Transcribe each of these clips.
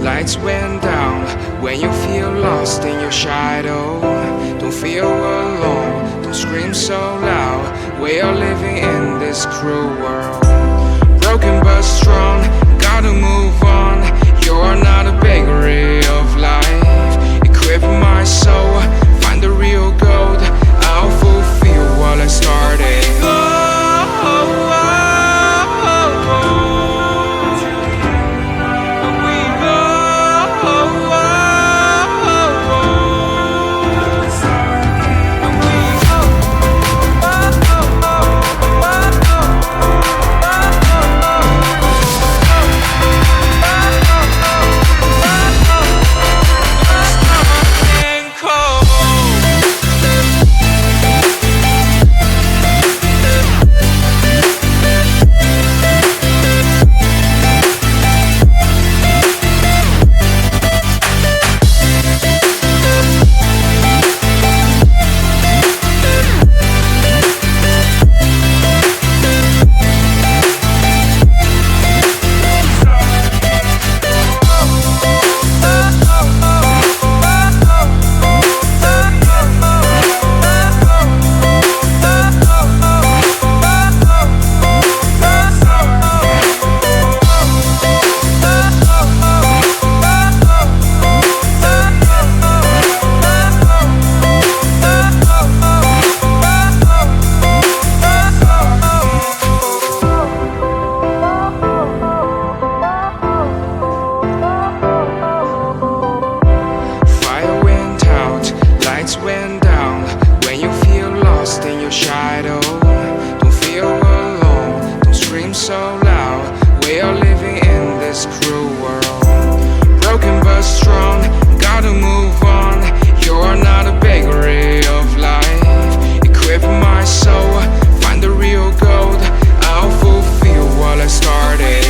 Lights went down when you feel lost in your shadow. Don't feel alone, don't scream so loud. We are living in this cruel world. Broken but strong, gotta move on. You're not a bakery of life. Equip my soul, find the real gold. I'll fulfill what I started. Went down when you feel lost in your shadow. Don't feel alone, don't scream so loud. We are living in this cruel world. Broken but strong, gotta move on. You're not a bakery of life. Equip my soul, find the real gold. I'll fulfill what I started.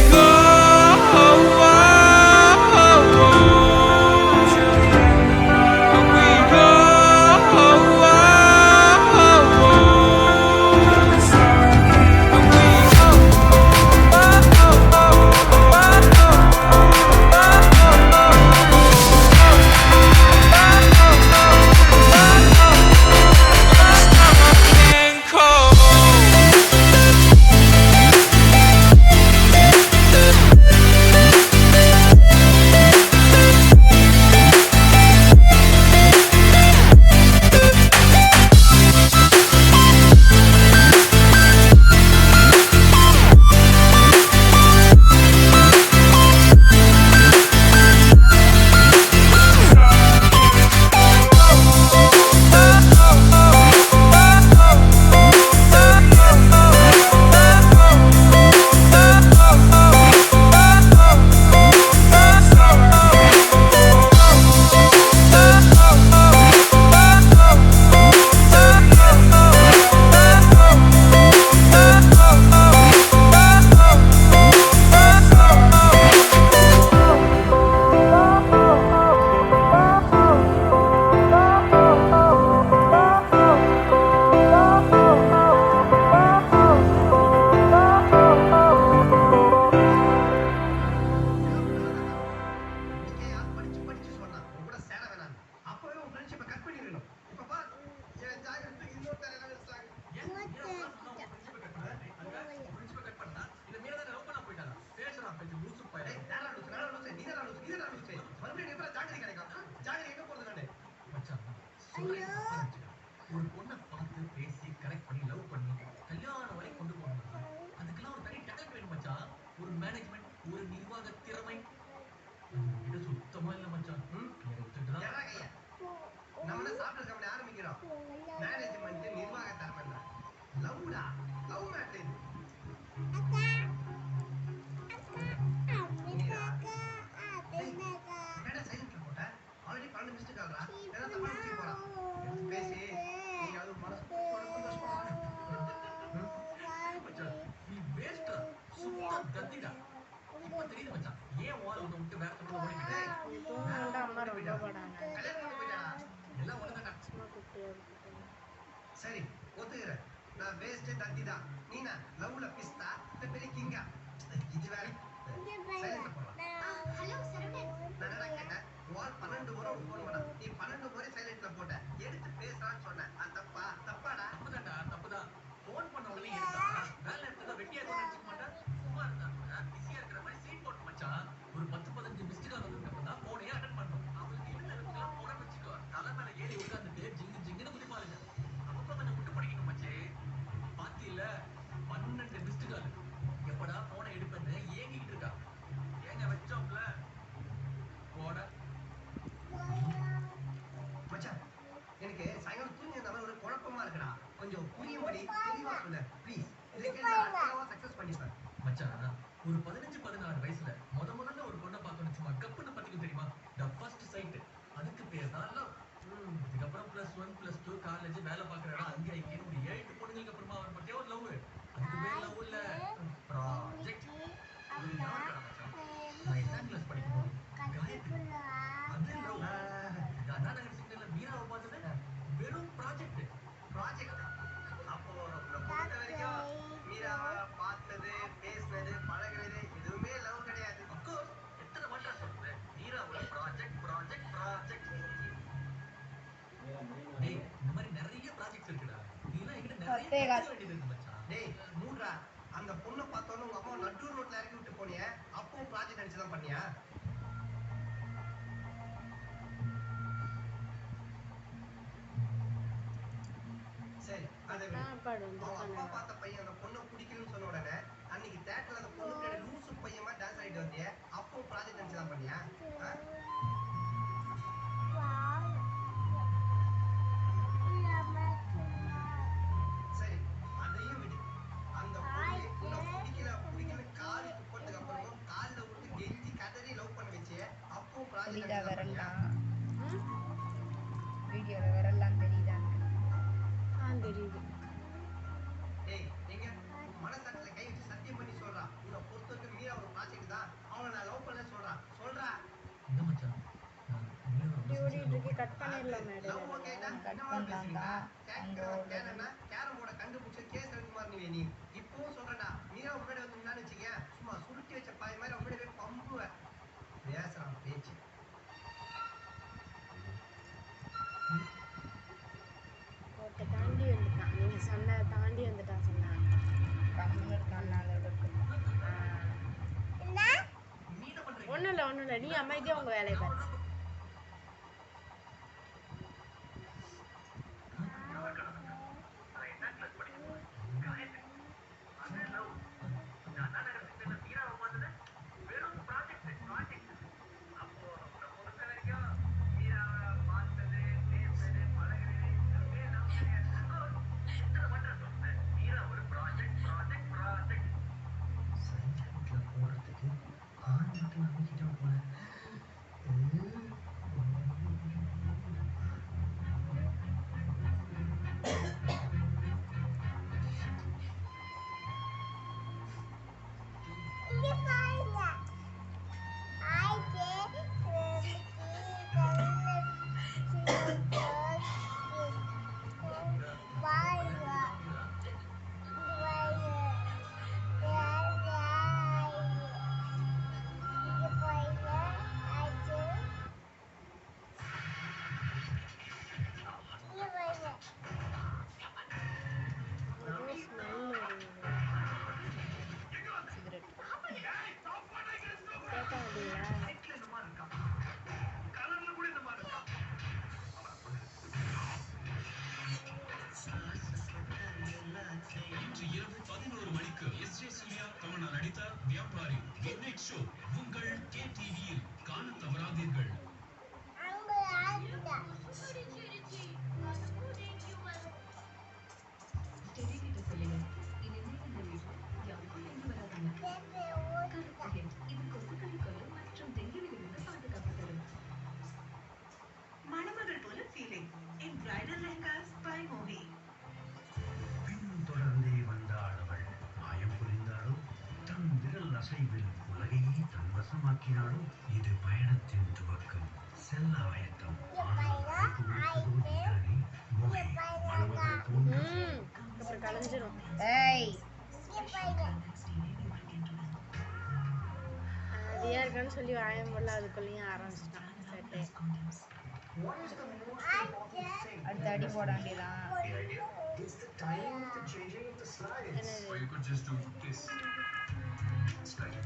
ஒரு பொண்ணை பார்த்து பேசி correct பண்ணி love பண்ணி கல்யாணம் வரை கொண்டு போகணும்னா அதுக்கெல்லாம் ஒரு தனி டேலண்ட் வேணும் மச்சான். ஒரு மேனேஜ்மெண்ட், ஒரு நிர்வாக திறமை கிட்ட சுத்தமா இல்ல மச்சான். நம்ம சாப்பிட்டு கம்பெனி ஆரம்பிக்கிறோம். மேனேஜ்மெண்ட், நிர்வாக திறமை, லவ்டா, லவ் மேட்டர். என்னடா சைலண்ட்ல போட்ட? ஆல்ரெடி 12 மிஸ்டு கால்ரா. ஏதோ தப்பா நினைச்சு போறா. பேசி நீ அது மனசு மச்சான் நீ வேஸ்டா, சுத்த தத்திடா. இப்ப தெரியுது மச்சான் ஏன் வால் வந்து விட்டு வேற பக்கம் ஓடிக்கிட்டே. எல்லாம் ஒண்ணுதான்டா. சரி ஒத்துக்கிறேன், நான் வேஸ்ட் தத்தி தான். நீனா லவ்ல பிஸ்தா இந்த பெரிய கிங்கா. இது வேற. சைலண்ட்ல போறா. ஹலோ சரவணன். வேண்டியது இருக்கு மச்சான். டேய் மூடுறா. அந்த பொண்ணை பார்த்தோன்னே உங்க அம்மா நடு ரோட்ல இறக்கி விட்டு போனியே, அப்பவும் ப்ராஜெக்ட் நினைச்சு தான் பண்ணியா? சரி, அதை விடு. அவங்க அப்பா பார்த்த பையன் அந்த பொண்ணை பிடிக்கலன்னு சொன்ன உடனே அன்னைக்கு தேட்டர்ல அந்த பொண்ணு பின்னாடி லூசு பையன் மாதிரி டான்ஸ் ஆடிட்டு வந்தியே, அப்பவும் ப்ராஜெக்ட் நினைச்சு தான் பண்ணியா? ஆ? சரி, அதையும் விடு. அந்த பொண்ணு உன்னை பிடிக்கல காரி துப்பறதுக்கு அப்புறமும் காலில் விட்டு கெஞ்சி கதறி லவ் பண்ண வச்சியே, அப்பவும் ப்ராஜெக்ட் நினைச்சு தான் பண்ணியா? வீடியோல வரலாம் தெரியுதா? தெரியுது. டேய் எங்க மனசாட்சியில கை வச்சு சத்தியம் பண்ணி சொல்றா. உன்னை பொறுத்தவரைக்கும் மீரா ஒரு ப்ராஜெக்ட் தான். அவளை நான் லவ் பண்ணல சொல்றா. என்ன மச்சான்? மீரா ரொம்ப ஓடிட்டு கட் பண்ணிடலாம் மேடம். லவ் ஓகேனா கட் பண்ணலாம். கேரம் போர்ட கண்டுபிடிச்ச கேஸ் ரவிக்குமார் நீ இப்பவும் சொல்றேன்டா. மீரா முன்னாடி வந்து வச்சுக்க சும்மா சுருட்டி வச்ச பாய் மாதிரி முன்னாடி போய் பம்புவேன். பேசுறான் பேச்சு. தாண்டி வந்துட்டான். நீங்க சொன்ன தாண்டி வந்துட்டான் சொன்னான். கம்முன்னு இருக்கான். ஒன்றும் இல்லை நீ அமைதியாக உங்கள் வேலையை பாரு. இன்று இரவு 11 மணிக்கு எஸ்.ஜே. சூர்யா கமலா நடித்த வியாபாரி மிட்நைட் ஷோ உங்கள் KTV-யில் காண தவறாதீர்கள். மணமகள் போல feeling in bridal lehengas by Mohi. தொடர்ந்தே வந்தாள் அவள். மாயம் புரிந்தாளோ, தன் விரல் அசைவில் உலகையே தன் வசமாக்கினாளோ. இது பயணத்தின் துவக்கம், செல்ல ஆயத்தம். அப்புறம் கலைஞ்சிரும். அதிகா இருக்கான்னு சொல்லி வாயம் போல அதுக்குள்ளேயும் ஆரம்பிச்சிட்டான். What is the most important thing? அடுத்த அடி போட வேண்டியதான். The idea is the timing of the changing of the slides. Or you could just do this. Slide.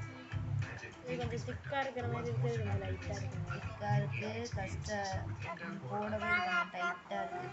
இது கொஞ்சம் திக்கா இருக்கிற மாதிரி இருக்கு. கொஞ்சம் லைட்டா இருக்கு. திக்கா இருக்கு. கஷ்டம் போடவே டைட்டா இருக்கு.